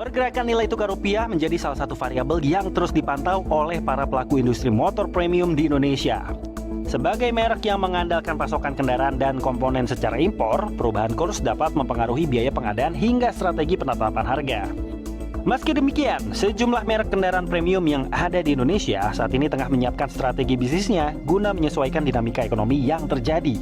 Pergerakan nilai tukar rupiah menjadi salah satu variabel yang terus dipantau oleh para pelaku industri motor premium di Indonesia. Sebagai merek yang mengandalkan pasokan kendaraan dan komponen secara impor, perubahan kurs dapat mempengaruhi biaya pengadaan hingga strategi penetapan harga. Meski demikian, sejumlah merek kendaraan premium yang ada di Indonesia saat ini tengah menyiapkan strategi bisnisnya guna menyesuaikan dinamika ekonomi yang terjadi.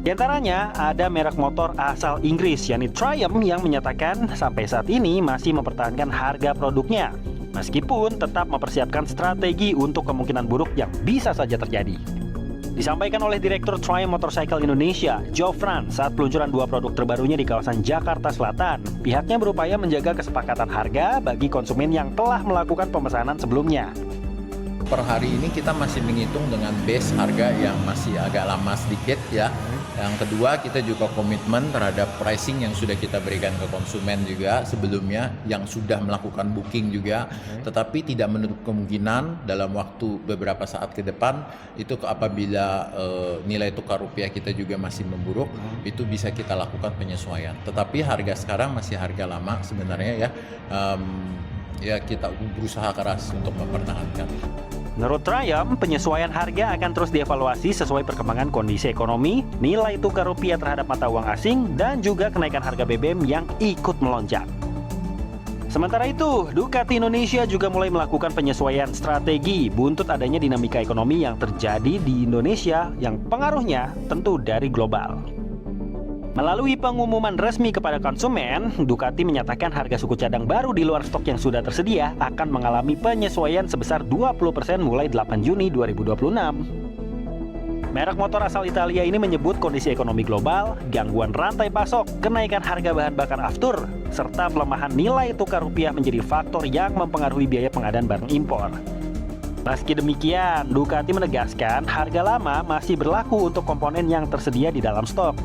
Di antaranya ada merek motor asal Inggris yakni Triumph yang menyatakan sampai saat ini masih mempertahankan harga produknya, meskipun tetap mempersiapkan strategi untuk kemungkinan buruk yang bisa saja terjadi. Disampaikan oleh Direktur Triumph Motorcycle Indonesia, Joe Frans, saat peluncuran dua produk terbarunya di kawasan Jakarta Selatan. Pihaknya berupaya menjaga kesepakatan harga bagi konsumen yang telah melakukan pemesanan sebelumnya. Per hari ini kita masih menghitung dengan base harga yang masih agak lama sedikit ya. Yang kedua, kita juga komitmen terhadap pricing yang sudah kita berikan ke konsumen juga sebelumnya, yang sudah melakukan booking juga. Tetapi tidak menutup kemungkinan dalam waktu beberapa saat ke depan itu apabila nilai tukar rupiah kita juga masih memburuk, itu bisa kita lakukan penyesuaian. Tetapi harga sekarang masih harga lama sebenarnya ya. Ya kita berusaha keras untuk mempertahankan. Menurut Triumph, penyesuaian harga akan terus dievaluasi sesuai perkembangan kondisi ekonomi, nilai tukar rupiah terhadap mata uang asing, dan juga kenaikan harga BBM yang ikut melonjak. Sementara itu, Ducati Indonesia juga mulai melakukan penyesuaian strategi buntut adanya dinamika ekonomi yang terjadi di Indonesia yang pengaruhnya tentu dari global. Melalui pengumuman resmi kepada konsumen, Ducati menyatakan harga suku cadang baru di luar stok yang sudah tersedia akan mengalami penyesuaian sebesar 20% mulai 8 Juni 2026. Merek motor asal Italia ini menyebut kondisi ekonomi global, gangguan rantai pasok, kenaikan harga bahan bakar aftur, serta pelemahan nilai tukar rupiah menjadi faktor yang mempengaruhi biaya pengadaan barang impor. Meski demikian, Ducati menegaskan harga lama masih berlaku untuk komponen yang tersedia di dalam stok.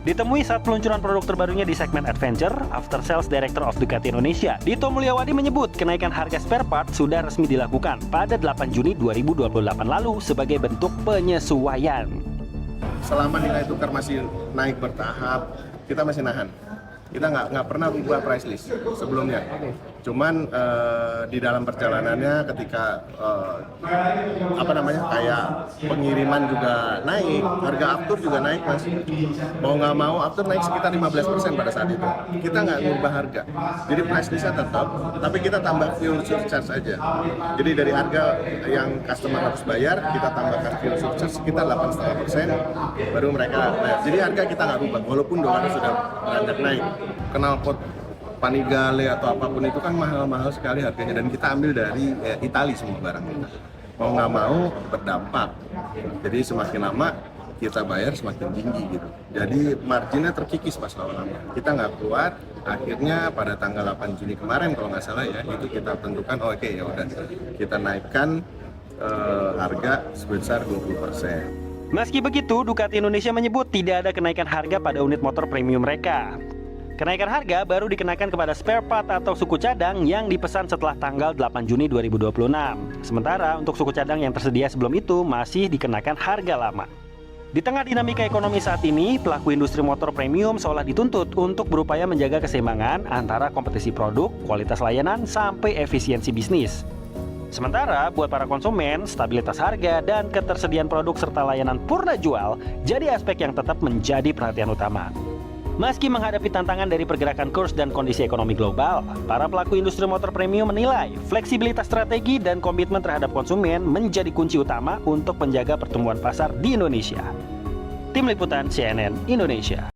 Ditemui saat peluncuran produk terbarunya di segmen Adventure, After Sales Director of Ducati Indonesia, Dito Mulyawadi menyebut kenaikan harga spare part sudah resmi dilakukan pada 8 Juni 2028 lalu sebagai bentuk penyesuaian. Selama nilai tukar masih naik bertahap, kita masih nahan. Kita nggak pernah ubah price list sebelumnya. Cuman di dalam perjalanannya ketika kayak pengiriman juga naik, harga aftur juga naik mas. Mau nggak mau aftur naik sekitar 15% pada saat itu. Kita nggak ngubah harga. Jadi price listnya tetap, tapi kita tambah fuel surcharge aja. Jadi dari harga yang customer harus bayar, kita tambahkan fuel surcharge sekitar 8,5%, baru mereka bayar. Jadi harga kita nggak rubah, walaupun dolarnya sudah beranjak naik. Knalpot Panigale atau apapun itu kan mahal-mahal sekali harganya, dan kita ambil dari Italia semua barang kita. Mau nggak mau berdampak. Jadi semakin lama kita bayar semakin tinggi gitu. Jadi marginnya terkikis pas lama-lama. Kita nggak kuat. Akhirnya pada tanggal 8 Juni kemarin kalau nggak salah ya, itu kita tentukan oke, ya udah kita naikkan harga sebesar 20%. Meski begitu, Ducati Indonesia menyebut tidak ada kenaikan harga pada unit motor premium mereka. Kenaikan harga baru dikenakan kepada spare part atau suku cadang yang dipesan setelah tanggal 8 Juni 2026. Sementara untuk suku cadang yang tersedia sebelum itu masih dikenakan harga lama. Di tengah dinamika ekonomi saat ini, pelaku industri motor premium seolah dituntut untuk berupaya menjaga keseimbangan antara kompetisi produk, kualitas layanan, sampai efisiensi bisnis. Sementara buat para konsumen, stabilitas harga dan ketersediaan produk serta layanan purna jual jadi aspek yang tetap menjadi perhatian utama. Meski menghadapi tantangan dari pergerakan kurs dan kondisi ekonomi global, para pelaku industri motor premium menilai fleksibilitas strategi dan komitmen terhadap konsumen menjadi kunci utama untuk menjaga pertumbuhan pasar di Indonesia. Tim Liputan CNN Indonesia.